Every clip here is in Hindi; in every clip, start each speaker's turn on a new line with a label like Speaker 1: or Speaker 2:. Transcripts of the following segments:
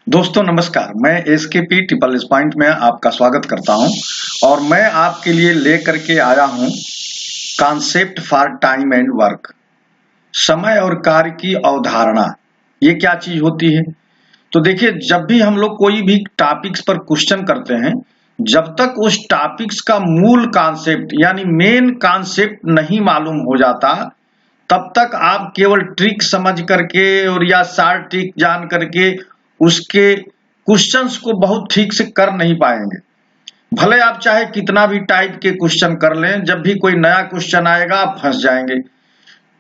Speaker 1: दोस्तों नमस्कार, मैं एसकेपी ट्रिपल एस पॉइंट में आपका स्वागत करता हूं और मैं आपके लिए लेकर के आया हूं concept for time and work. समय और कार्य की अवधारणा ये क्या चीज होती है। तो देखिए, जब भी हम लोग कोई भी टॉपिक्स पर क्वेश्चन करते हैं, जब तक उस टॉपिक्स का मूल कॉन्सेप्ट यानी मेन कॉन्सेप्ट नहीं मालूम हो जाता, तब तक आप केवल ट्रिक समझ करके और या शार्ट ट्रिक जान करके उसके क्वेश्चंस को बहुत ठीक से कर नहीं पाएंगे। भले आप चाहे कितना भी टाइप के क्वेश्चन कर लें, जब भी कोई नया क्वेश्चन आएगा आप फंस जाएंगे।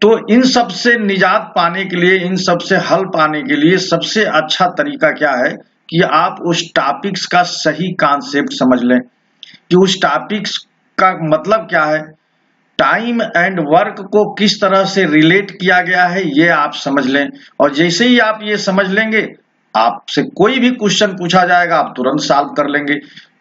Speaker 1: तो इन सब से निजात पाने के लिए, इन सब से हल पाने के लिए सबसे अच्छा तरीका क्या है कि आप उस टॉपिक्स का सही कॉन्सेप्ट समझ लें कि उस टॉपिक्स का मतलब क्या है, टाइम एंड वर्क को किस तरह से रिलेट किया गया है ये आप समझ लें। और जैसे ही आप ये समझ लेंगे, आपसे कोई भी क्वेश्चन पूछा जाएगा आप तुरंत सॉल्व कर लेंगे।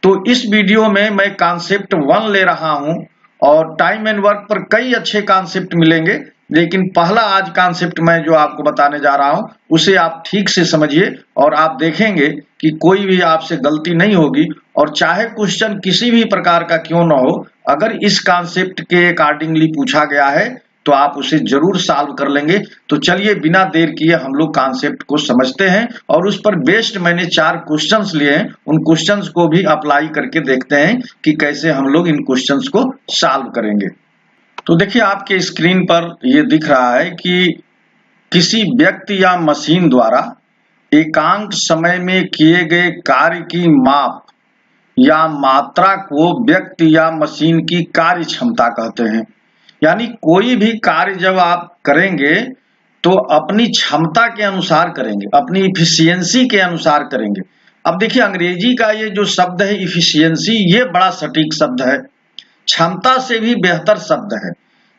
Speaker 1: तो इस वीडियो में मैं कॉन्सेप्ट 1 ले रहा हूं और टाइम एंड वर्क पर कई अच्छे कॉन्सेप्ट मिलेंगे, लेकिन पहला आज कॉन्सेप्ट मैं जो आपको बताने जा रहा हूं उसे आप ठीक से समझिए और आप देखेंगे कि कोई भी आपसे गलती नहीं होगी। और चाहे क्वेश्चन किसी भी प्रकार का क्यों ना हो, अगर इस कॉन्सेप्ट के अकॉर्डिंगली पूछा गया है तो आप उसे जरूर सॉल्व कर लेंगे। तो चलिए बिना देर किए हम लोग कॉन्सेप्ट को समझते हैं और उस पर बेस्ड मैंने 4 क्वेश्चंस लिए हैं, उन क्वेश्चंस को भी अप्लाई करके देखते हैं कि कैसे हम लोग इन क्वेश्चंस को सॉल्व करेंगे। तो देखिए, आपके स्क्रीन पर ये दिख रहा है कि किसी व्यक्ति या मशीन द्वारा एकांक समय में किए गए कार्य की माप या मात्रा को व्यक्ति या मशीन की कार्य क्षमता कहते हैं। यानी कोई भी कार्य जब आप करेंगे तो अपनी क्षमता के अनुसार करेंगे, अपनी इफिशियंसी के अनुसार करेंगे। अब देखिए, अंग्रेजी का ये जो शब्द है इफिशियंसी, ये बड़ा सटीक शब्द है, क्षमता से भी बेहतर शब्द है।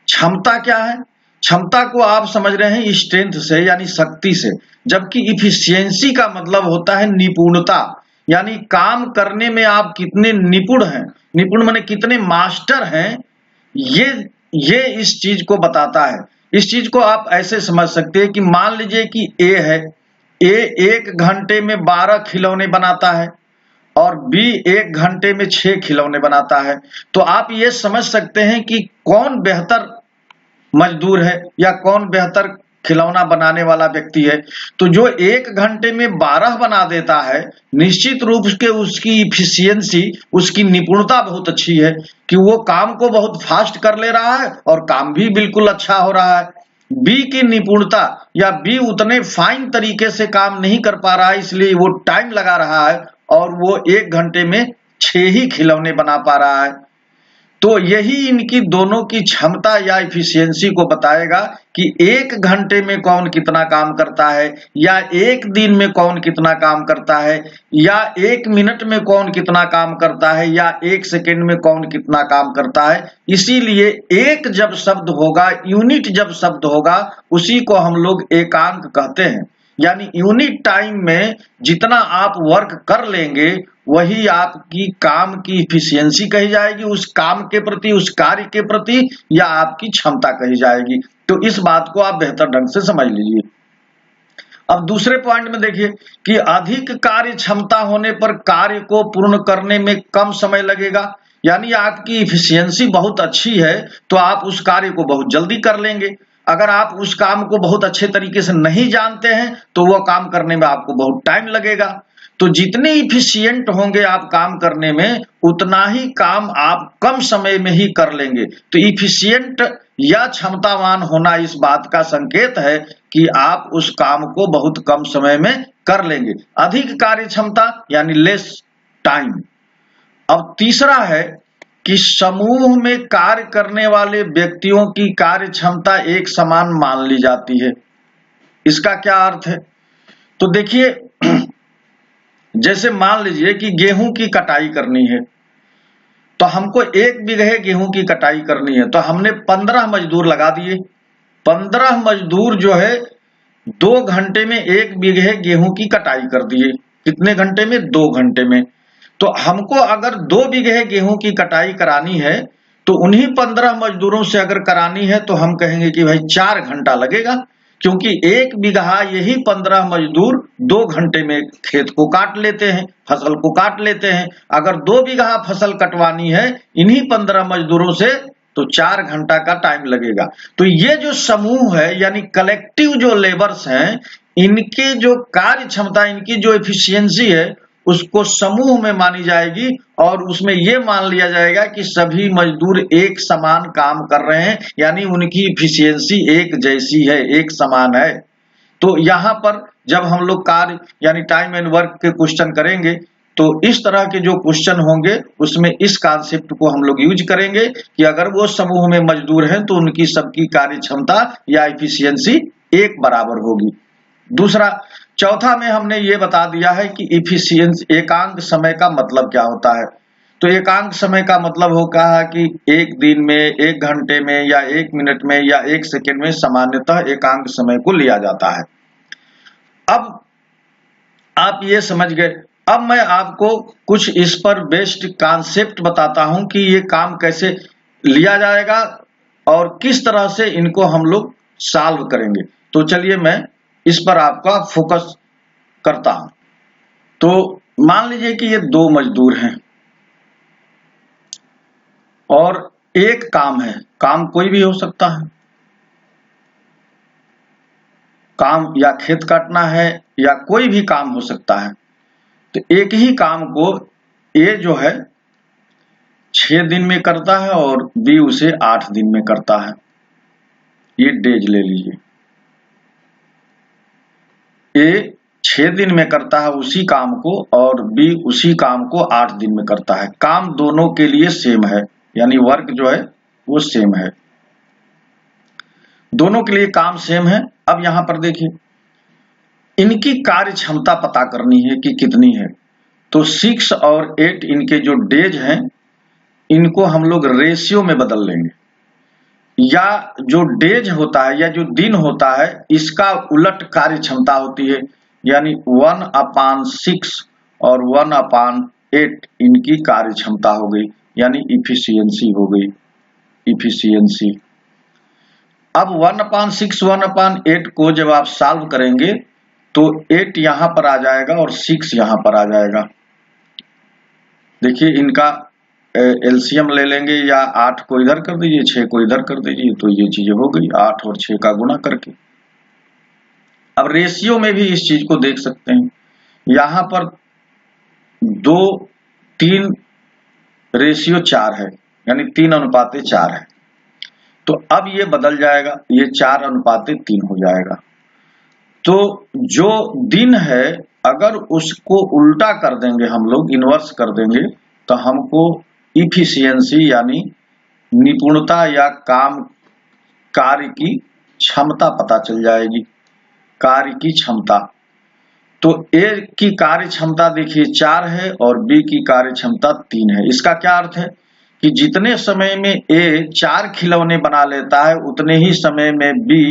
Speaker 1: क्षमता क्या है? क्षमता को आप समझ रहे हैं स्ट्रेंथ से यानी शक्ति से, जबकि इफिशियंसी का मतलब होता है निपुणता, यानी काम करने में आप कितने निपुण हैं, निपुण माने कितने मास्टर हैं, ये इस चीज को बताता है। इस चीज को आप ऐसे समझ सकते हैं कि मान लीजिए कि ए है, ए 1 घंटे में 12 खिलौने बनाता है और बी 1 घंटे में 6 खिलौने बनाता है। तो आप ये समझ सकते हैं कि कौन बेहतर मजदूर है या कौन बेहतर खिलौना बनाने वाला व्यक्ति है। तो जो 1 घंटे में 12 बना देता है, निश्चित रूप से उसकी इफिशियंसी, उसकी निपुणता बहुत अच्छी है कि वो काम को बहुत फास्ट कर ले रहा है और काम भी बिल्कुल अच्छा हो रहा है। बी की निपुणता या बी उतने फाइन तरीके से काम नहीं कर पा रहा है, इसलिए वो टाइम लगा रहा है और वो 1 घंटे में 6 ही खिलौने बना पा रहा है। तो यही इनकी दोनों की क्षमता या इफिशियंसी को बताएगा कि 1 घंटे में कौन कितना काम करता है, या 1 दिन में कौन कितना काम करता है, या 1 मिनट में कौन कितना काम करता है, या 1 सेकेंड में कौन कितना काम करता है। इसीलिए एक जब शब्द होगा, यूनिट जब शब्द होगा, उसी को हम लोग एकांक कहते हैं। यानी यूनिट टाइम में जितना आप वर्क कर लेंगे वही आपकी काम की इफिशियंसी कही जाएगी, उस काम के प्रति, उस कार्य के प्रति, या आपकी क्षमता कही जाएगी। तो इस बात को आप बेहतर ढंग से समझ लीजिए। अब दूसरे पॉइंट में देखिए कि अधिक कार्य क्षमता होने पर कार्य को पूर्ण करने में कम समय लगेगा। यानी आपकी इफिशियंसी बहुत अच्छी है तो आप उस कार्य को बहुत जल्दी कर लेंगे। अगर आप उस काम को बहुत अच्छे तरीके से नहीं जानते हैं तो वह काम करने में आपको बहुत टाइम लगेगा। तो जितने इफिशिएंट होंगे आप काम करने में, उतना ही काम आप कम समय में ही कर लेंगे। तो इफिशिएंट या क्षमतावान होना इस बात का संकेत है कि आप उस काम को बहुत कम समय में कर लेंगे। अधिक कार्य क्षमता यानी लेस टाइम। अब तीसरा है कि समूह में कार्य करने वाले व्यक्तियों की कार्य क्षमता एक समान मान ली जाती है। इसका क्या अर्थ है? तो देखिए, जैसे मान लीजिए कि गेहूं की कटाई करनी है, तो हमको 1 बीघे गेहूं की कटाई करनी है, तो हमने 15 मजदूर लगा दिए। 15 मजदूर जो है 2 घंटे में 1 बीघे गेहूं की कटाई कर दिए। कितने घंटे में? 2 घंटे में। तो हमको अगर 2 बीघे गेहूं की कटाई करानी है तो उन्हीं 15 मजदूरों से अगर करानी है तो हम कहेंगे कि भाई 4 घंटा लगेगा। क्योंकि 1 बीघा यही 15 मजदूर 2 घंटे में खेत को काट लेते हैं, फसल को काट लेते हैं। अगर 2 बीघा फसल कटवानी है इन्हीं 15 मजदूरों से तो 4 घंटा का टाइम लगेगा। तो ये जो समूह है यानी कलेक्टिव जो लेबर्स हैं, इनके जो कार्य क्षमता, इनकी जो एफिशिएंसी है उसको समूह में मानी जाएगी और उसमें ये मान लिया जाएगा कि सभी मजदूर एक समान काम कर रहे हैं, यानी उनकी एफिशिएंसी एक जैसी है, एक समान है। तो यहाँ पर जब हम लोग कार्य यानी टाइम एंड वर्क के क्वेश्चन करेंगे तो इस तरह के जो क्वेश्चन होंगे उसमें इस कॉन्सेप्ट को हम लोग यूज करेंगे कि अगर वो समूह में मजदूर हैं तो उनकी सबकी कार्य क्षमता या एफिशिएंसी एक बराबर होगी। दूसरा, चौथा में हमने ये बता दिया है कि एफिशिएंसी एकांक समय का मतलब क्या होता है। तो एकांक समय का मतलब होगा कि एक दिन में, एक घंटे में या 1 मिनट में या 1 सेकेंड में सामान्यतः एकांक समय को लिया जाता है। अब आप ये समझ गए। अब मैं आपको कुछ इस पर बेस्ड कॉन्सेप्ट बताता हूं कि ये काम कैसे लिया जाएगा और किस तरह से इनको हम लोग सॉल्व करेंगे। तो चलिए मैं इस पर आपका फोकस करता हूं। तो मान लीजिए कि ये 2 मजदूर हैं और एक काम है, काम कोई भी हो सकता है, काम या खेत काटना है या कोई भी काम हो सकता है। तो एक ही काम को ए जो है 6 दिन में करता है और बी उसे 8 दिन में करता है। ये डेज ले लीजिए। ए 6 दिन में करता है उसी काम को और बी उसी काम को 8 दिन में करता है। काम दोनों के लिए सेम है, यानी वर्क जो है वो सेम है, दोनों के लिए काम सेम है। अब यहां पर देखिए, इनकी कार्य क्षमता पता करनी है कि कितनी है। तो 6 और 8 इनके जो डेज हैं इनको हम लोग रेशियो में बदल लेंगे, या जो डेज होता है या जो दिन होता है इसका उलट कार्य क्षमता होती है, यानी 1/6 और 1/8 इनकी कार्य क्षमता हो गई, यानी इफिशियंसी हो गई, इफिशियंसी। अब 1/6 1/8 को जब आप सॉल्व करेंगे तो 8 यहां पर आ जाएगा और 6 यहां पर आ जाएगा। देखिए इनका एलसीएम ले लेंगे, या 8 को इधर कर दीजिए, 6 को इधर कर दीजिए, तो ये चीजें हो गई 8 और 6 का गुणा करके। अब रेशियो में भी इस चीज को देख सकते हैं, यहां पर 2 3 रेशियो 4 है, यानी 3:4 है। तो अब ये बदल जाएगा, ये 4:3 हो जाएगा। तो जो दिन है अगर उसको उल्टा कर देंगे हम लोग, इन्वर्स कर देंगे, तो हमको इफिशियंसी यानी निपुणता या काम कार्य की क्षमता पता चल जाएगी, कार्य की क्षमता। तो ए की कार्य क्षमता देखिए 4 है और बी की कार्य क्षमता 3 है। इसका क्या अर्थ है कि जितने समय में ए 4 खिलौने बना लेता है उतने ही समय में बी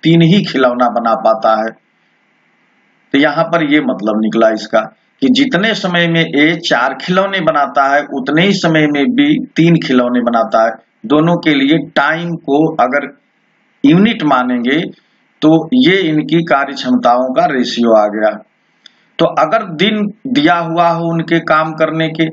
Speaker 1: 3 ही खिलौना बना पाता है। तो यहां पर ये मतलब निकला इसका कि जितने समय में ए 4 खिलौने बनाता है उतने ही समय में बी 3 खिलौने बनाता है। दोनों के लिए टाइम को अगर यूनिट मानेंगे तो ये इनकी कार्य क्षमताओं का रेशियो आ गया। तो अगर दिन दिया हुआ हो उनके काम करने के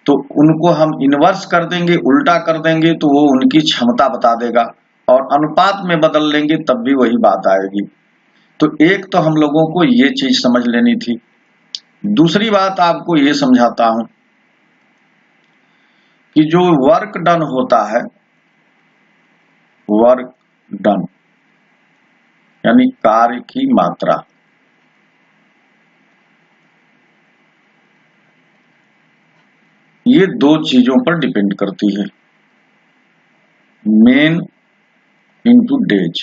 Speaker 1: तो उनको हम इन्वर्स कर देंगे, उल्टा कर देंगे, तो वो उनकी क्षमता बता देगा, और अनुपात में बदल लेंगे तब भी वही बात आएगी। तो एक तो हम लोगों को ये चीज समझ लेनी थी। दूसरी बात आपको ये समझाता हूं कि जो वर्क डन होता है, वर्क डन यानी कार्य की मात्रा, ये 2 चीजों पर डिपेंड करती है, मेन इंटू डेज,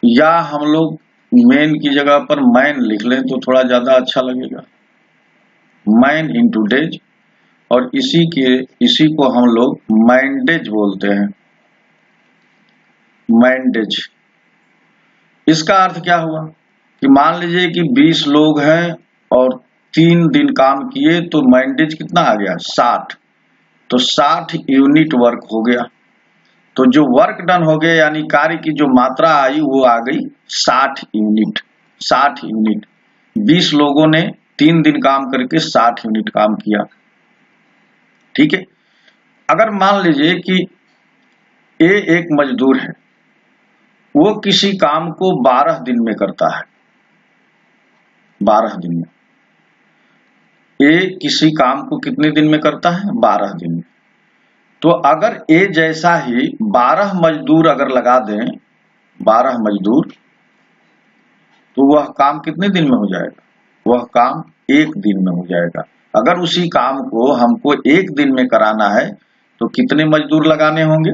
Speaker 1: या हम लोग मेन की जगह पर मैन लिख लें तो थोड़ा ज्यादा अच्छा लगेगा, मैन इंटू डेज, और इसी को हम लोग मैंडेज बोलते हैं, मैंडेज। इसका अर्थ क्या हुआ कि मान लीजिए कि 20 लोग हैं और 3 दिन काम किए तो मैंडेज कितना आ गया 60, तो 60 यूनिट वर्क हो गया। तो जो वर्क डन हो गया यानी कार्य की जो मात्रा आई वो आ गई 60 यूनिट। 60 यूनिट 20 लोगों ने 3 दिन काम करके 60 यूनिट काम किया। ठीक है, अगर मान लीजिए कि ए एक मजदूर है, वो किसी काम को 12 दिन में करता है। 12 दिन में ए किसी काम को कितने दिन में करता है? 12 दिन में। तो अगर ए जैसा ही 12 मजदूर अगर लगा दें, 12 मजदूर, तो वह काम कितने दिन में हो जाएगा? वह काम 1 दिन में हो जाएगा। अगर उसी काम को हमको 1 दिन में कराना है तो कितने मजदूर लगाने होंगे?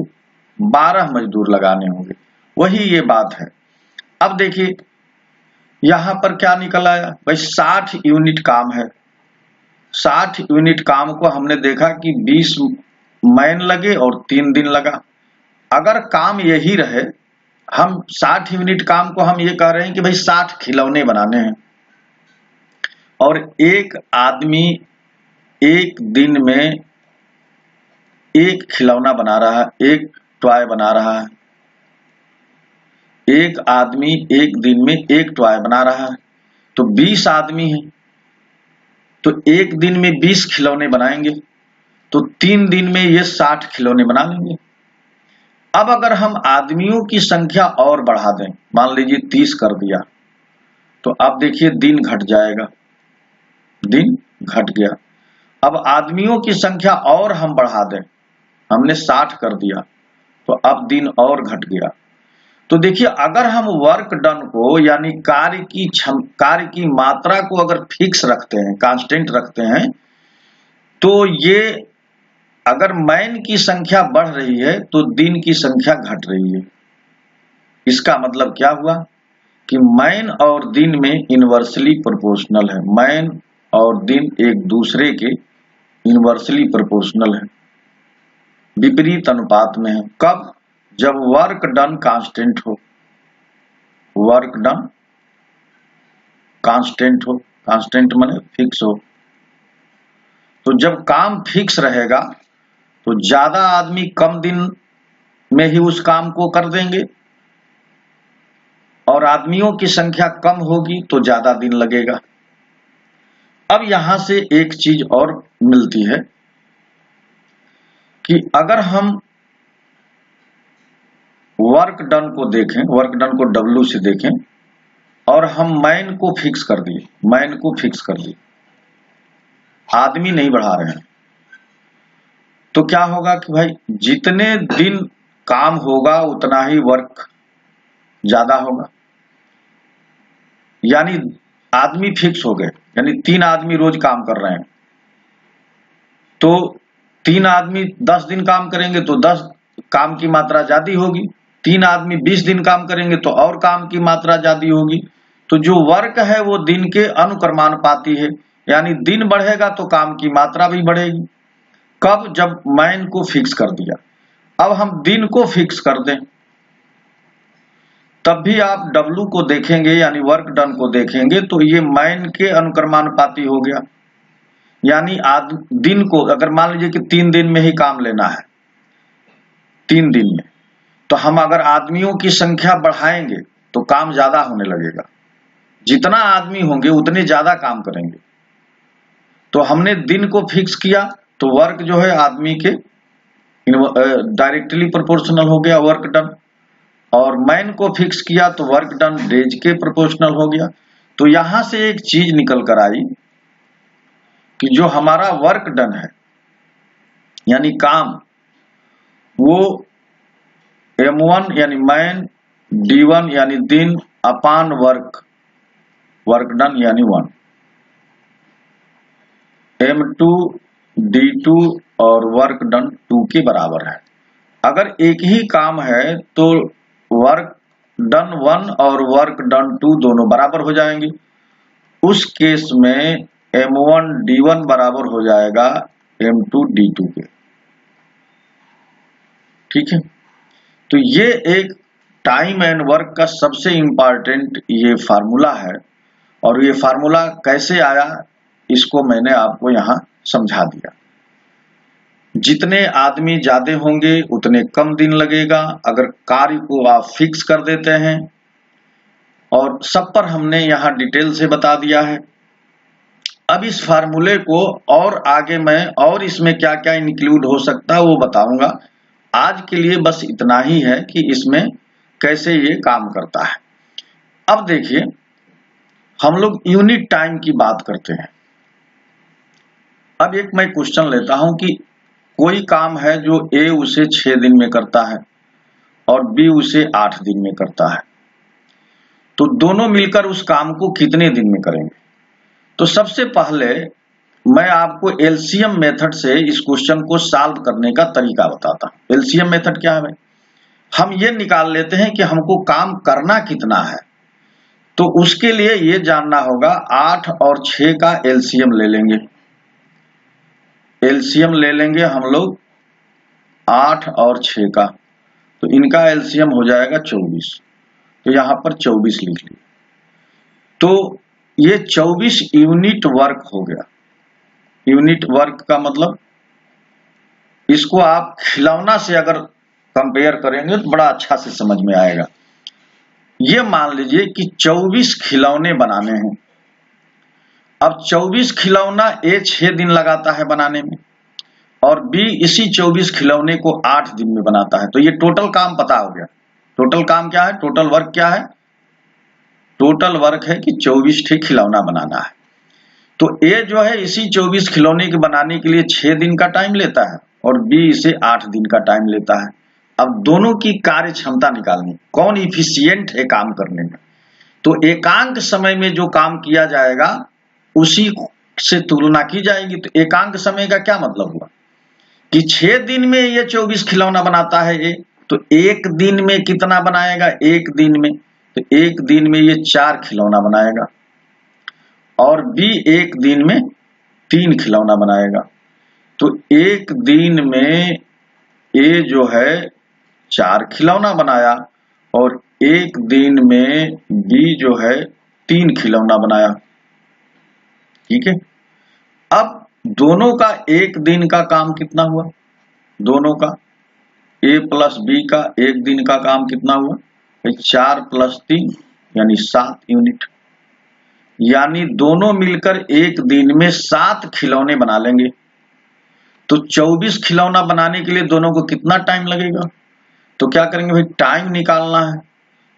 Speaker 1: 12 मजदूर लगाने होंगे। वही ये बात है। अब देखिए यहां पर क्या निकल आया भाई, 60 यूनिट काम है। 60 यूनिट काम को हमने देखा कि 20 मैन लगे और 3 दिन लगा। अगर काम यही रहे, हम 60 यूनिट काम को हम ये कह रहे हैं कि भाई 60 खिलौने बनाने हैं और एक आदमी 1 दिन में 1 खिलौना बना रहा है, 1 टॉय बना रहा है। एक आदमी 1 दिन में 1 टॉय बना रहा है, तो 20 आदमी हैं, तो 1 दिन में 20 खिलौने बनाएंगे, तो 3 दिन में ये 60 खिलौने बना लेंगे। अब अगर हम आदमियों की संख्या और बढ़ा दें, मान लीजिए 30 कर दिया, तो अब देखिए दिन घट जाएगा, दिन घट गया। अब आदमियों की संख्या और हम बढ़ा दें, हमने 60 कर दिया, तो अब दिन और घट गया। तो देखिए अगर हम वर्क डन को यानी कार्य की मात्रा को अगर फिक्स रखते हैं, कांस्टेंट रखते हैं, तो ये अगर मैन की संख्या बढ़ रही है तो दिन की संख्या घट रही है। इसका मतलब क्या हुआ कि मैन और दिन में इनवर्सली प्रोपोर्शनल है। मैन और दिन एक दूसरे के इनवर्सली प्रोपोर्शनल है, विपरीत अनुपात में है। कब? जब वर्क डन कांस्टेंट हो। वर्क डन कांस्टेंट हो, कांस्टेंट माने फिक्स हो। तो जब काम फिक्स रहेगा तो ज्यादा आदमी कम दिन में ही उस काम को कर देंगे और आदमियों की संख्या कम होगी तो ज्यादा दिन लगेगा। अब यहां से एक चीज और मिलती है कि अगर हम वर्क डन को देखें, वर्क डन को W से देखें और हम मैन को फिक्स कर दिए, मैन को फिक्स कर दिए, आदमी नहीं बढ़ा रहे हैं, तो क्या होगा कि भाई जितने दिन काम होगा उतना ही वर्क ज्यादा होगा। यानी आदमी फिक्स हो गए, यानी 3 आदमी रोज काम कर रहे हैं, तो 3 आदमी 10 दिन काम करेंगे तो 10 काम की मात्रा ज्यादा होगी। 3 आदमी 20 दिन काम करेंगे तो और काम की मात्रा ज्यादा होगी। तो जो वर्क है वो दिन के अनुक्रमानुपाती है, यानी दिन बढ़ेगा तो काम की मात्रा भी बढ़ेगी। कब? जब मैन को फिक्स कर दिया। अब हम दिन को फिक्स कर दें, तब भी आप W को देखेंगे यानी वर्क डन को देखेंगे तो ये मैन के अनुक्रमानुपाती हो गया। यानी दिन को अगर मान लीजिए कि 3 दिन में ही काम लेना है, 3 दिन में, तो हम अगर आदमियों की संख्या बढ़ाएंगे तो काम ज्यादा होने लगेगा। जितना आदमी होंगे उतने ज्यादा काम करेंगे। तो हमने दिन को फिक्स किया तो वर्क जो है आदमी के डायरेक्टली प्रोपोर्शनल हो गया वर्क डन, और मैन को फिक्स किया तो वर्क डन डेज के प्रोपोर्शनल हो गया। तो यहां से एक चीज निकल कर आई कि जो हमारा वर्क डन है यानी काम, वो M1 यानी मैन, D1 यानी दिन अपान वर्क, वर्क डन यानी 1, M2 D2 और वर्क डन 2 के बराबर है। अगर एक ही काम है तो वर्क डन 1 और वर्क डन 2 दोनों बराबर हो जाएंगे। उस केस में M1 D1 बराबर हो जाएगा M2 D2 के। ठीक है, तो ये एक टाइम एंड वर्क का सबसे इंपॉर्टेंट ये फार्मूला है, और ये फार्मूला कैसे आया इसको मैंने आपको यहां समझा दिया। जितने आदमी ज्यादा होंगे उतने कम दिन लगेगा अगर कार्य को आप फिक्स कर देते हैं, और सब पर हमने यहाँ डिटेल से बता दिया है। अब इस फार्मूले को और आगे मैं और इसमें क्या क्या इंक्लूड हो सकता है वो बताऊंगा। आज के लिए बस इतना ही है कि इसमें कैसे ये काम करता है। अब देखिए, हम लोग यूनिट टाइम की बात करते हैं। अब एक मैं क्वेश्चन लेता हूं कि कोई काम है जो ए उसे 6 दिन में करता है और बी उसे 8 दिन में करता है, तो दोनों मिलकर उस काम को कितने दिन में करेंगे? तो सबसे पहले मैं आपको एलसीएम मेथड से इस क्वेश्चन को सॉल्व करने का तरीका बताता हूं। एलसीएम मेथड क्या है? हम ये निकाल लेते हैं कि हमको काम करना कितना है, तो उसके लिए ये जानना होगा 8 और 6 का एलसीएम ले लेंगे। एलसीएम ले लेंगे हम लोग 8 और 6 का, तो इनका एलसीएम हो जाएगा 24। तो यहां पर 24 लिख लिया। तो ये 24 यूनिट वर्क हो गया। यूनिट वर्क का मतलब, इसको आप खिलौना से अगर कंपेयर करेंगे तो बड़ा अच्छा से समझ में आएगा। ये मान लीजिए कि 24 खिलौने बनाने हैं। अब 24 खिलौना ए 6 दिन लगाता है बनाने में, और बी इसी 24 खिलौने को 8 दिन में बनाता है। तो ये टोटल काम पता हो गया। टोटल काम क्या है? टोटल वर्क क्या है? टोटल वर्क है कि 24 ठीक खिलौना बनाना है। तो ए जो है इसी 24 खिलौने के बनाने के लिए 6 दिन का टाइम लेता है और बी इसे 8 दिन का टाइम लेता है। अब दोनों की कार्य क्षमता निकालनी, कौन इफिशियंट है काम करने में। तो एकांक समय में जो काम किया जाएगा उसी से तुलना की जाएगी। तो एकांक समय का क्या मतलब हुआ कि 6 दिन में ये 24 खिलौना बनाता है ए, तो एक दिन में कितना बनाएगा? एक दिन में, तो एक दिन में ये 4 खिलौना बनाएगा, और बी एक दिन में 3 खिलौना बनाएगा। तो एक दिन में ए जो है 4 खिलौना बनाया और एक दिन में बी जो है 3 खिलौना बनाया। ठीक है। अब दोनों का एक दिन का काम कितना हुआ? दोनों का ए प्लस बी का एक दिन का काम कितना हुआ? 4 + 3 यानी 7 यूनिट। यानी दोनों मिलकर एक दिन में 7 खिलौने बना लेंगे। तो 24 खिलौना बनाने के लिए दोनों को कितना टाइम लगेगा? तो क्या करेंगे भाई, टाइम निकालना है।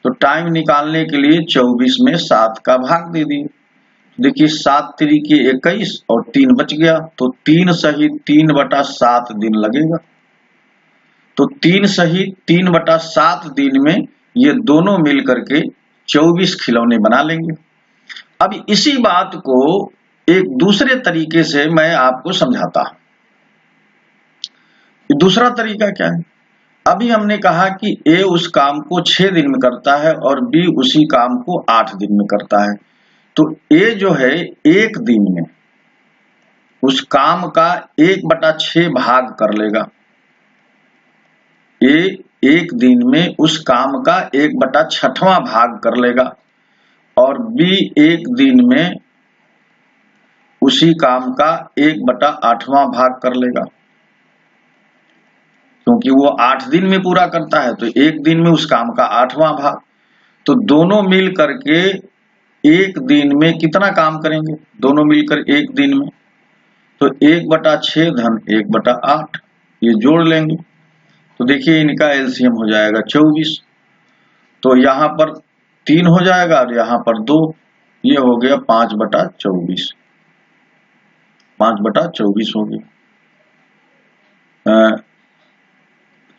Speaker 1: तो टाइम निकालने के लिए 24 में 7 का भाग दे दिए। देखिए 7 × 3 = 21 और 3 बच गया, तो 3 सही 3/7 दिन लगेगा। तो 3 सही 3/7 दिन में ये दोनों मिलकर के 24 खिलौने बना लेंगे। अब इसी बात को एक दूसरे तरीके से मैं आपको समझाता हूं। दूसरा तरीका क्या है? अभी हमने कहा कि ए उस काम को 6 दिन में करता है और बी उसी काम को 8 दिन में करता है। तो ए जो है एक दिन में उस काम का 1/6 भाग कर लेगा। ए एक दिन में उस काम का 1/6वां भाग कर लेगा, और बी एक दिन में उसी काम का 1/8वां भाग कर लेगा। क्योंकि वो 8 दिन में पूरा करता है, तो एक दिन में उस काम का 8वां भाग। तो दोनों मिल करके एक दिन में कितना काम करेंगे? दोनों मिलकर एक दिन में, तो 1/6 + 1/8 ये जोड़ लेंगे। तो देखिए इनका एलसीएम हो जाएगा 24। तो यहां पर 3 हो जाएगा और यहां पर 2, ये हो गया 5/24। 5/24 हो गया।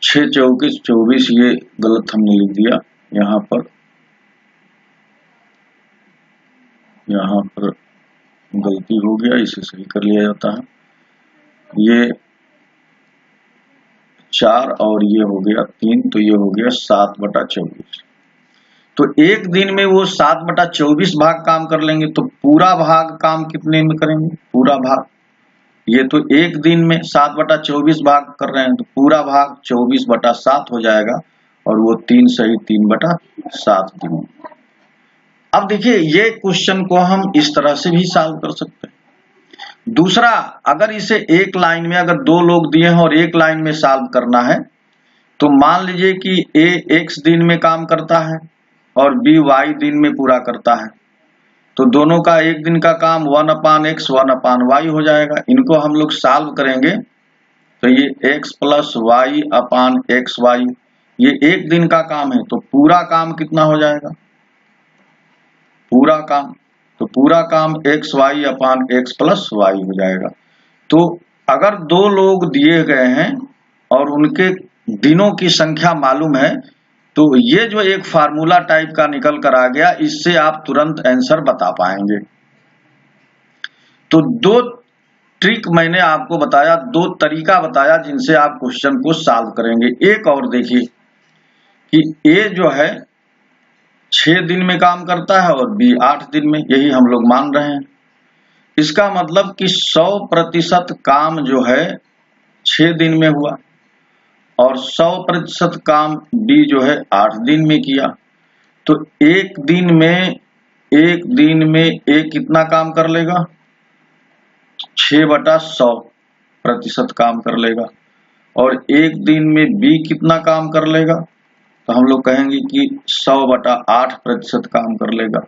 Speaker 1: 6 × 4 = 24, ये गलत हमने लिख दिया। यहाँ पर गलती हो गया, इसे सही कर लिया जाता है। ये 4 और ये हो गया 3, तो ये हो गया 7/24। तो एक दिन में वो 7/24 भाग काम कर लेंगे। तो पूरा भाग काम कितने में करेंगे? पूरा भाग, ये तो एक दिन में 7/24 भाग कर रहे हैं, तो पूरा भाग 24/7 हो जाएगा, और वो 3 सही 3/7 दिन। अब देखिए ये क्वेश्चन को हम इस तरह से भी सॉल्व कर सकते हैं। दूसरा, अगर इसे एक लाइन में, अगर दो लोग दिए हैं और एक लाइन में सॉल्व करना है, तो मान लीजिए कि ए x दिन में काम करता है और b y दिन में पूरा करता है, तो दोनों का एक दिन का काम 1/x 1/y हो जाएगा। इनको हम लोग सॉल्व करेंगे तो ये x प्लस वाई अपान एक्स वाई, ये एक दिन का काम है, तो पूरा काम कितना हो जाएगा, पूरा काम, तो पूरा काम एक्स वाई अपान एक्स प्लस वाई हो जाएगा। तो अगर दो लोग दिए गए हैं और उनके दिनों की संख्या मालूम है, तो ये जो एक फार्मूला टाइप का निकल कर आ गया, इससे आप तुरंत आंसर बता पाएंगे। तो दो ट्रिक मैंने आपको बताया, दो तरीका बताया जिनसे आप क्वेश्चन को सॉल्व करेंगे। एक और देखिए कि ए जो है 6 दिन में काम करता है और बी 8 दिन में, यही हम लोग मान रहे हैं। इसका मतलब कि 100% काम जो है 6 दिन में हुआ और 100% काम बी जो है 8 दिन में किया। तो एक दिन में ए कितना काम कर लेगा, 6/100% काम कर लेगा, और एक दिन में बी कितना काम कर लेगा, तो हम लोग कहेंगे कि 100/8% काम कर लेगा।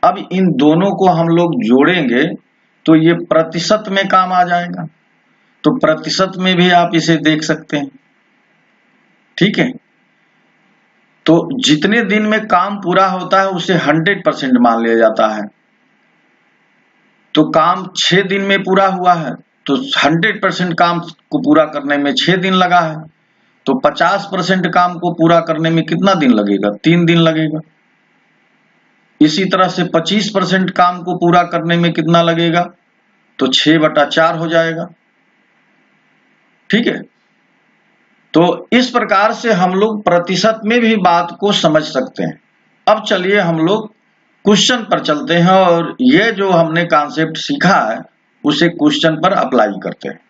Speaker 1: अब इन दोनों को हम लोग जोड़ेंगे तो ये प्रतिशत में काम आ जाएगा, तो प्रतिशत में भी आप इसे देख सकते हैं, ठीक है। तो जितने दिन में काम पूरा होता है उसे 100% मान लिया जाता है। तो काम 6 दिन में पूरा हुआ है, तो 100% काम को पूरा करने में 6 दिन लगा है, तो 50% काम को पूरा करने में कितना दिन लगेगा, 3 दिन लगेगा। इसी तरह से 25% काम को पूरा करने में कितना लगेगा, तो 6/4 हो जाएगा, ठीक है। तो इस प्रकार से हम लोग प्रतिशत में भी बात को समझ सकते हैं। अब चलिए हम लोग क्वेश्चन पर चलते हैं और ये जो हमने कॉन्सेप्ट सीखा है उसे क्वेश्चन पर अप्लाई करते हैं।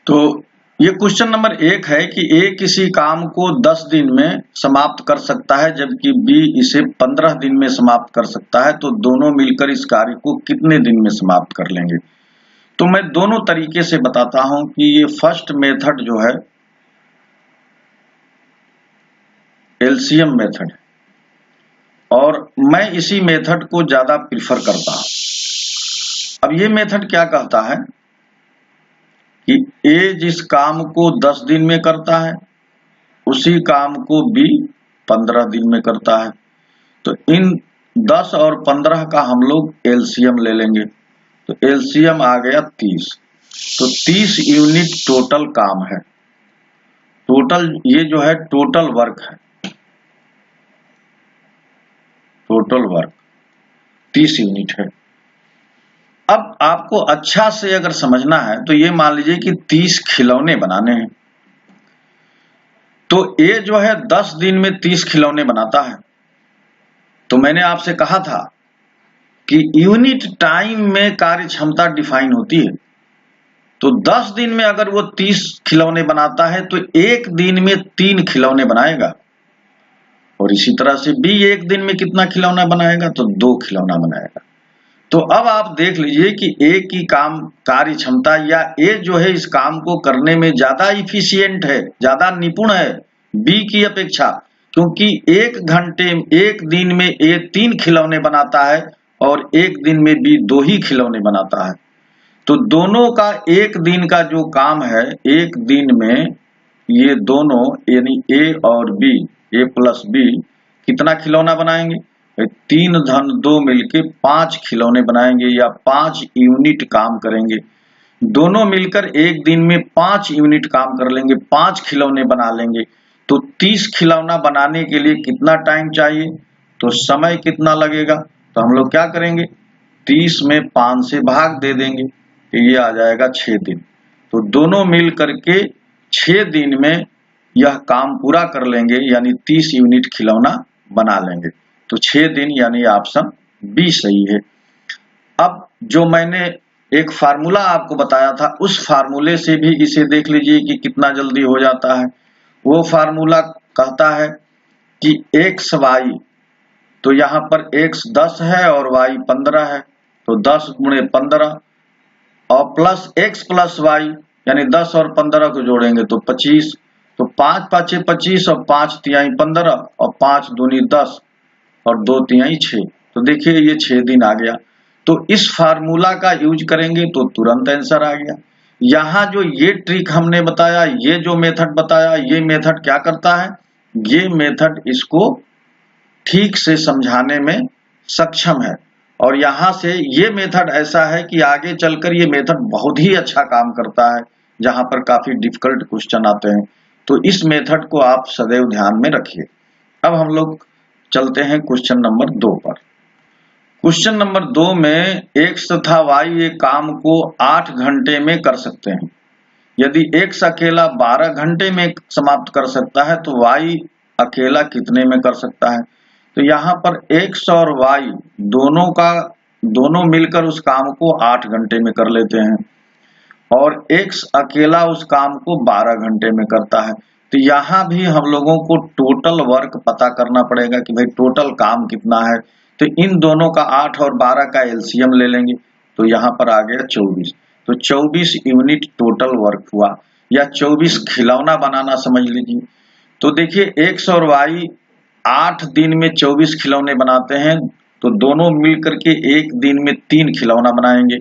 Speaker 1: तो ये क्वेश्चन नंबर 1 है कि ए किसी काम को 10 दिन में समाप्त कर सकता है जबकि बी इसे 15 दिन में समाप्त कर सकता है, तो दोनों मिलकर इस कार्य को कितने दिन में समाप्त कर लेंगे। तो मैं दोनों तरीके से बताता हूं कि ये फर्स्ट मेथड जो है एलसीएम मेथड, और मैं इसी मेथड को ज्यादा प्रिफर करता हूं। अब ये मेथड क्या कहता है कि ए जिस काम को 10 दिन में करता है उसी काम को बी 15 दिन में करता है, तो इन 10 और 15 का हम लोग एलसीएम ले लेंगे, तो एलसीएम आ गया 30, तो 30 यूनिट टोटल काम है। टोटल ये जो है टोटल वर्क है, टोटल वर्क 30 यूनिट है। अब आपको अच्छा से अगर समझना है तो ये मान लीजिए कि 30 खिलौने बनाने हैं, तो ए जो है 10 दिन में 30 खिलौने बनाता है। तो मैंने आपसे कहा था कि यूनिट टाइम में कार्य क्षमता डिफाइन होती है, तो 10 दिन में अगर वो 30 खिलौने बनाता है तो एक दिन में 3 खिलौने बनाएगा, और इसी तरह से बी एक दिन में कितना खिलौना बनाएगा, तो 2 खिलौना बनाएगा। तो अब आप देख लीजिए कि ए की काम कार्य क्षमता या ए जो है इस काम को करने में ज्यादा इफिशियंट है, ज्यादा निपुण है बी की अपेक्षा, क्योंकि एक दिन में ए 3 खिलौने बनाता है और एक दिन में बी 2 ही खिलौने बनाता है। तो दोनों का एक दिन का जो काम है, एक दिन में ये दोनों यानी ए और बी, ए प्लस बी कितना खिलौना बनाएंगे, 3 धन 2 मिलके 5 खिलौने बनाएंगे या 5 यूनिट काम करेंगे। दोनों मिलकर एक दिन में 5 यूनिट काम कर लेंगे, 5 खिलौने बना लेंगे। तो 30 खिलौना बनाने के लिए कितना टाइम चाहिए, तो समय कितना लगेगा, तो हम लोग क्या करेंगे 30 में 5 से भाग दे देंगे, तो ये आ जाएगा 6 दिन। तो दोनों मिल करके 6 दिन में यह काम पूरा कर लेंगे, यानी 30 यूनिट खिलौना बना लेंगे। तो 6 दिन यानी ऑप्शन बी सही है। अब जो मैंने एक फार्मूला आपको बताया था उस फार्मूले से भी इसे देख लीजिए कि कितना जल्दी हो जाता है। वो फार्मूला कहता है कि एक्स वाई, तो यहाँ पर एक्स 10 है और वाई 15 है, तो 10 गुणे 15 और प्लस x प्लस वाई यानी 10 और 15 को जोड़ेंगे तो 25, तो 5 पाँचे 25 और 5 तिहाई 15 और 5 दूनी 10 और 2 तिहाई 6। तो देखिए ये 6 दिन आ गया। तो इस फार्मूला का यूज करेंगे तो तुरंत आंसर आ गया। यहाँ जो ये ट्रिक हमने बताया, ये जो मेथड बताया, ये मेथड क्या करता है, ये मेथड इसको ठीक से समझाने में सक्षम है। और यहाँ से ये मेथड ऐसा है कि आगे चलकर ये मेथड बहुत ही अच्छा काम करता है जहां पर काफी डिफिकल्ट क्वेश्चन आते हैं। तो इस मेथड को आप सदैव ध्यान में रखिए। अब हम लोग चलते हैं क्वेश्चन नंबर 2 पर। क्वेश्चन नंबर 2 में x तथा y एक काम को 8 घंटे में कर सकते हैं। यदि x अकेला 12 घंटे में समाप्त कर सकता है तो y अकेला कितने में कर सकता है। तो यहाँ पर x और y दोनों मिलकर उस काम को 8 घंटे में कर लेते हैं और x अकेला उस काम को 12 घंटे में करता है। तो यहाँ भी हम लोगों को टोटल वर्क पता करना पड़ेगा कि भाई टोटल काम कितना है। तो इन दोनों का 8 और 12 का एलसीएम ले लेंगे तो यहाँ पर आ गया 24। तो 24 यूनिट टोटल वर्क हुआ, या 24 खिलौना बनाना समझ लीजिए। तो देखिए x और y 8 दिन में 24 खिलौने बनाते हैं, तो दोनों मिलकर के एक दिन में 3 खिलौना बनाएंगे।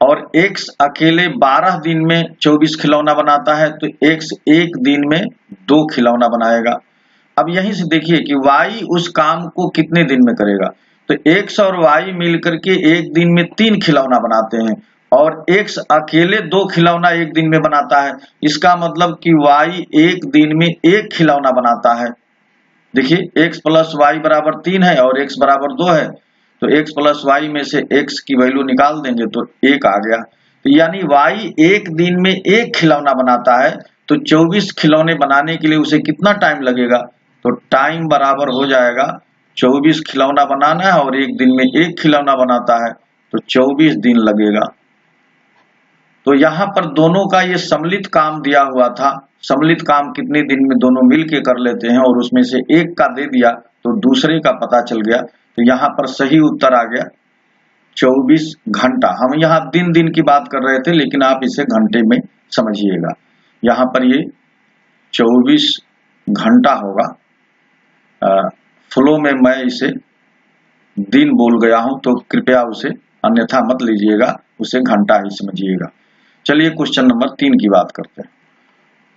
Speaker 1: और x अकेले 12 दिन में 24 खिलौना बनाता है तो x एक दिन में 2 खिलौना बनाएगा। अब यहीं से देखिए कि y उस काम को कितने दिन में करेगा। तो x और y मिलकर के एक दिन में 3 खिलौना बनाते हैं और x अकेले 2 खिलौना एक दिन में बनाता है। इसका मतलब कि y एक दिन में 1 खिलौना बनाता है। देखिए x प्लस वाई बराबर 3 है और x बराबर 2 है, तो x प्लस वाई में से x की वैल्यू निकाल देंगे तो 1 आ गया। तो यानी y एक दिन में 1 खिलौना बनाता है, तो 24 खिलौने बनाने के लिए उसे कितना टाइम लगेगा। तो टाइम बराबर हो जाएगा 24 खिलौना बनाना है और एक दिन में 1 खिलौना बनाता है तो 24 दिन लगेगा। तो यहाँ पर दोनों का ये सम्मिलित काम दिया हुआ था, सम्मिलित काम कितने दिन में दोनों मिलके कर लेते हैं और उसमें से एक का दे दिया तो दूसरे का पता चल गया। तो यहाँ पर सही उत्तर आ गया 24 घंटा। हम यहाँ दिन की बात कर रहे थे लेकिन आप इसे घंटे में समझिएगा। यहाँ पर ये 24 घंटा होगा। फ्लो में मैं इसे दिन बोल गया हूं तो कृपया उसे अन्यथा मत लीजिएगा, उसे घंटा ही समझिएगा। चलिए क्वेश्चन नंबर 3 की बात करते हैं।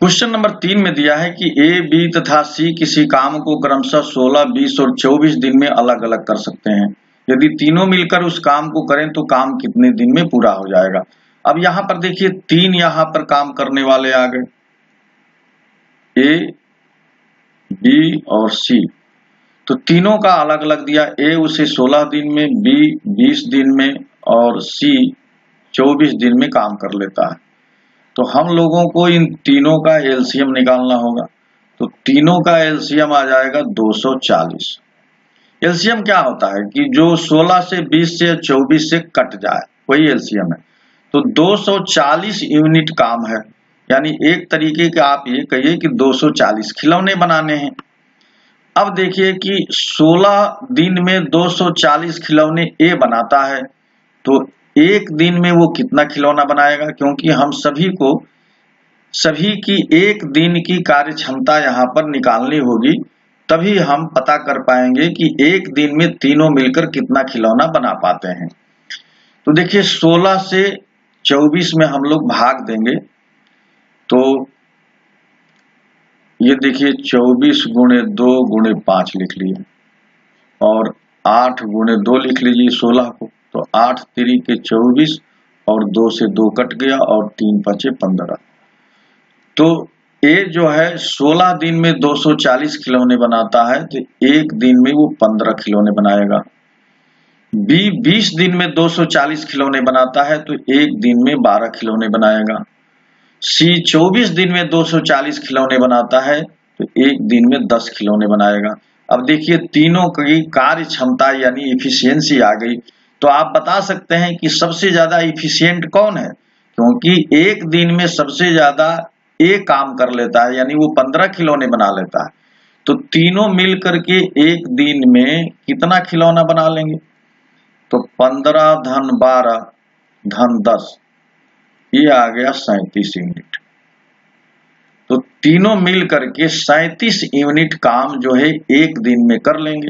Speaker 1: क्वेश्चन नंबर 3 में दिया है कि ए, बी तथा सी किसी काम को क्रमशः 16, 20 और 24 दिन में अलग अलग कर सकते हैं। यदि तीनों मिलकर उस काम को करें तो काम कितने दिन में पूरा हो जाएगा। अब यहाँ पर देखिए 3 यहाँ पर काम करने वाले आ गए, ए, बी और सी। तो तीनों का अलग अलग दिया, ए उसे 16 दिन में, बी 20 दिन में और सी 24 दिन में काम कर लेता है। तो हम लोगों को इन तीनों का एलसीएम निकालना होगा। तो तीनों का एलसीएम आ जाएगा 240। एलसीएम क्या होता है कि जो 16 से 20 से 24 से कट जाए वही एलसीएम है। तो 240 यूनिट काम है, यानी एक तरीके का आप ये कहिए कि 240 खिलौने बनाने हैं। अब देखिए कि 16 दिन में 240 खिलौने ए बनाता है, तो एक दिन में वो कितना खिलौना बनाएगा, क्योंकि हम सभी की एक दिन की कार्य क्षमता यहाँ पर निकालनी होगी, तभी हम पता कर पाएंगे कि एक दिन में तीनों मिलकर कितना खिलौना बना पाते हैं। तो देखिए 16 से 24 में हम लोग भाग देंगे, तो ये देखिए 24 गुणे 2 गुणे 5 लिख लिए और 8 गुणे 2 लिख लीजिए 16 को। तो 8 3 के 24 और 2 से 2 कट गया और 3 5 15। तो ए जो है 16 दिन में 240 खिलौने बनाता है, तो एक दिन में वो 15 खिलौने बनाएगा। बी 20 दिन में 240 खिलौने बनाता है, तो एक दिन में 12 खिलौने बनाएगा। सी 24 दिन में 240 खिलौने बनाता है, तो एक दिन में 10 खिलौने बनाएगा। अब देखिए तीनों की कार्य क्षमता यानी इफिशियंसी आ गई। तो आप बता सकते हैं कि सबसे ज्यादा इफिशियंट कौन है, क्योंकि एक दिन में सबसे ज्यादा ए काम कर लेता है, यानी वो 15 खिलौने बना लेता है। तो तीनों मिल करके एक दिन में कितना खिलौना बना लेंगे, तो 15 धन 12 धन 10, ये आ गया 37 यूनिट। तो तीनों मिल करके 37 यूनिट काम जो है एक दिन में कर लेंगे।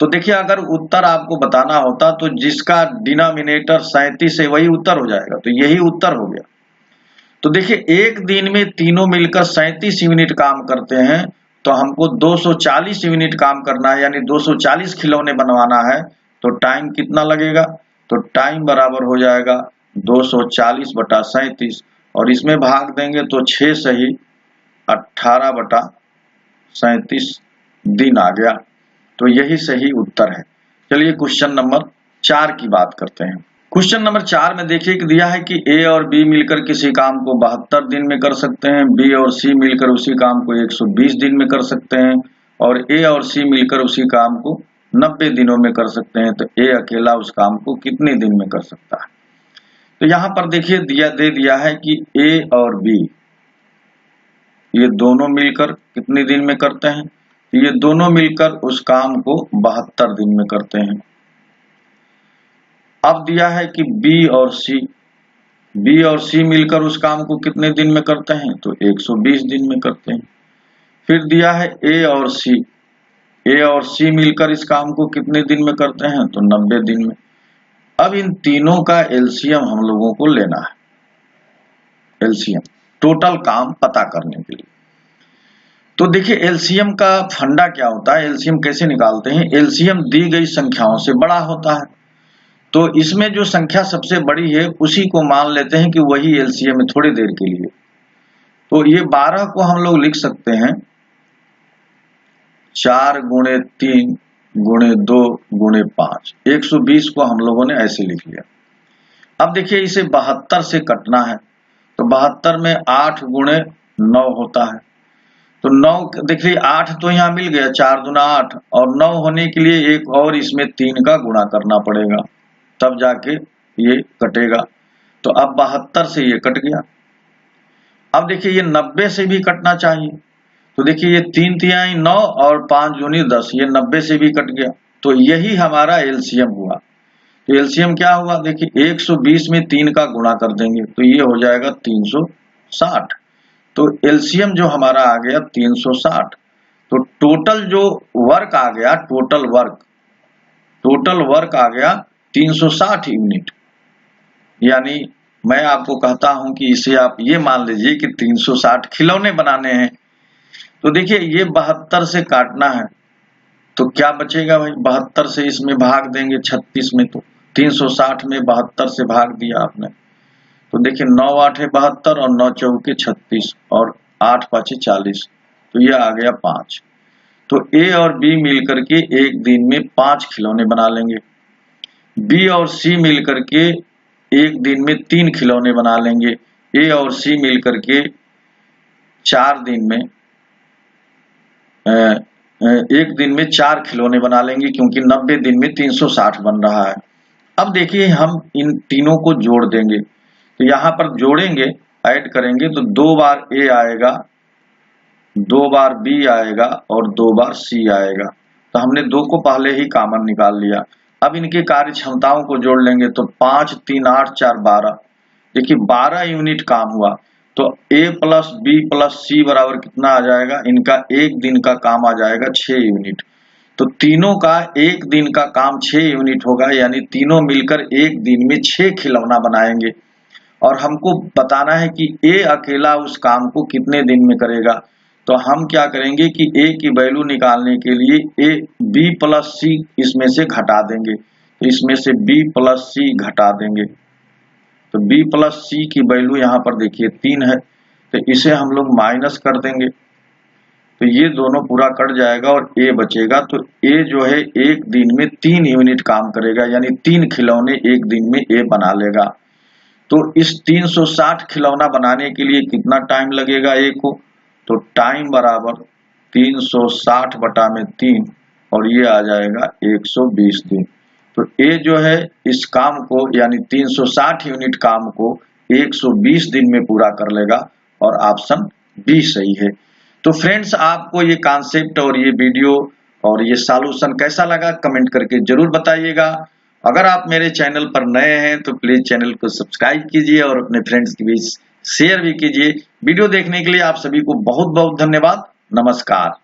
Speaker 1: तो देखिए अगर उत्तर आपको बताना होता तो जिसका डिनोमिनेटर 37 है वही उत्तर हो जाएगा, तो यही उत्तर हो गया। तो देखिए एक दिन में तीनों मिलकर 37 यूनिट काम करते हैं, तो हमको 240 यूनिट काम करना है, यानी 240 खिलौने बनवाना है। तो टाइम कितना लगेगा? तो टाइम बराबर हो जाएगा 240/37 और इसमें भाग देंगे तो 6 सही 18/37 दिन आ गया। तो यही सही उत्तर है। चलिए क्वेश्चन नंबर 4 की बात करते हैं। क्वेश्चन नंबर 4 में देखिए कि दिया है कि ए और बी मिलकर किसी काम को 72 दिन में कर सकते हैं, बी और सी मिलकर उसी काम को 120 दिन में कर सकते हैं और ए और सी मिलकर उसी काम को 90 दिनों में कर सकते हैं। तो ए अकेला उस काम को कितने दिन में कर सकता है? तो यहाँ पर देखिए दे दिया है कि ए और बी ये दोनों मिलकर कितने दिन में करते हैं? ये दोनों मिलकर उस काम को 72 दिन में करते हैं। अब दिया है कि बी और सी मिलकर उस काम को कितने दिन में करते हैं? तो 120 दिन में करते हैं। फिर दिया है ए और सी मिलकर इस काम को कितने दिन में करते हैं? तो 90 दिन में। अब इन तीनों का एलसीएम हम लोगों को लेना है, एलसीएम टोटल काम पता करने के लिए। तो देखिए एलसीएम का फंडा क्या होता है, एलसीएम कैसे निकालते हैं? एलसीएम दी गई संख्याओं से बड़ा होता है। तो इसमें जो संख्या सबसे बड़ी है उसी को मान लेते हैं कि वही एलसीएम है थोड़ी देर के लिए। तो ये 12 को हम लोग लिख सकते हैं 4 × 3 × 2 × 5, 120 को हम लोगों ने ऐसे लिख लिया। अब देखिए इसे 72 से कटना है, तो 72 में 8 × 9 होता है। तो 9 देखिए 8 तो यहाँ मिल गया, 4 दूना 8 और 9 होने के लिए एक और इसमें 3 का गुणा करना पड़ेगा, तब जाके ये कटेगा। तो अब 72 से ये कट गया। अब देखिए ये 90 से भी कटना चाहिए। तो देखिए ये 3 तिहाई 9 और 5 दूनी 10, ये 90 से भी कट गया। तो यही हमारा एलसीएम हुआ। तो एलसीएम क्या हुआ? देखिए 120 में 3 का गुणा कर देंगे तो ये हो जाएगा 360। तो एलसीएम जो हमारा आ गया 360। तो टोटल जो वर्क आ गया, टोटल वर्क आ गया 360 यूनिट। यानी मैं आपको कहता हूं कि इसे आप ये मान लीजिए कि 360 खिलौने बनाने हैं। तो देखिए ये 72 से काटना है तो क्या बचेगा भाई? 72 से इसमें भाग देंगे 36 में, तो 360 में 72 से भाग दिया आपने। तो देखिए 9 8 है 72 और 9 चौके 36 और 8 5 40, तो ये आ गया 5। तो ए और बी मिलकर के एक दिन में 5 खिलौने बना लेंगे। बी और सी मिलकर के एक दिन में 3 खिलौने बना लेंगे। ए और सी मिलकर के 4 दिन में एक दिन में 4 खिलौने बना लेंगे, क्योंकि 90 दिन में 360 बन रहा है। अब देखिए हम इन तीनों को जोड़ देंगे। तो यहाँ पर जोड़ेंगे, ऐड करेंगे तो 2 बार ए आएगा, 2 बार बी आएगा और 2 बार सी आएगा। तो हमने 2 को पहले ही कॉमन निकाल लिया। अब इनकी कार्य क्षमताओं को जोड़ लेंगे तो 5 3 8 4 12। देखिए 12 यूनिट काम हुआ। तो ए प्लस बी प्लस सी बराबर कितना आ जाएगा? इनका एक दिन का काम आ जाएगा 6 यूनिट। तो तीनों का एक दिन का काम 6 यूनिट होगा, यानी तीनों मिलकर एक दिन में 6 खिलौना बनाएंगे। और हमको बताना है कि ए अकेला उस काम को कितने दिन में करेगा। तो हम क्या करेंगे कि ए की वैल्यू निकालने के लिए ए बी प्लस सी इसमें से घटा देंगे। तो इसमें से बी प्लस सी घटा देंगे तो बी प्लस सी की वैल्यू यहाँ पर देखिए 3 है, तो इसे हम लोग माइनस कर देंगे। तो ये दोनों पूरा कट जाएगा और ए बचेगा। तो ए जो है एक दिन में 3 यूनिट काम करेगा, यानी 3 खिलौने एक दिन में ए बना लेगा। तो इस 360 खिलौना बनाने के लिए कितना टाइम लगेगा ए को? तो टाइम बराबर 360/3 और ये आ जाएगा 120 दिन। तो ए जो है इस काम को यानी 360 यूनिट काम को 120 दिन में पूरा कर लेगा और ऑप्शन बी सही है। तो फ्रेंड्स आपको ये कॉन्सेप्ट और ये वीडियो और ये सॉल्यूशन कैसा लगा कमेंट करके जरूर बताइएगा। अगर आप मेरे चैनल पर नए हैं तो प्लीज चैनल को सब्सक्राइब कीजिए और अपने फ्रेंड्स के बीच शेयर भी कीजिए। वीडियो देखने के लिए आप सभी को बहुत बहुत धन्यवाद। नमस्कार।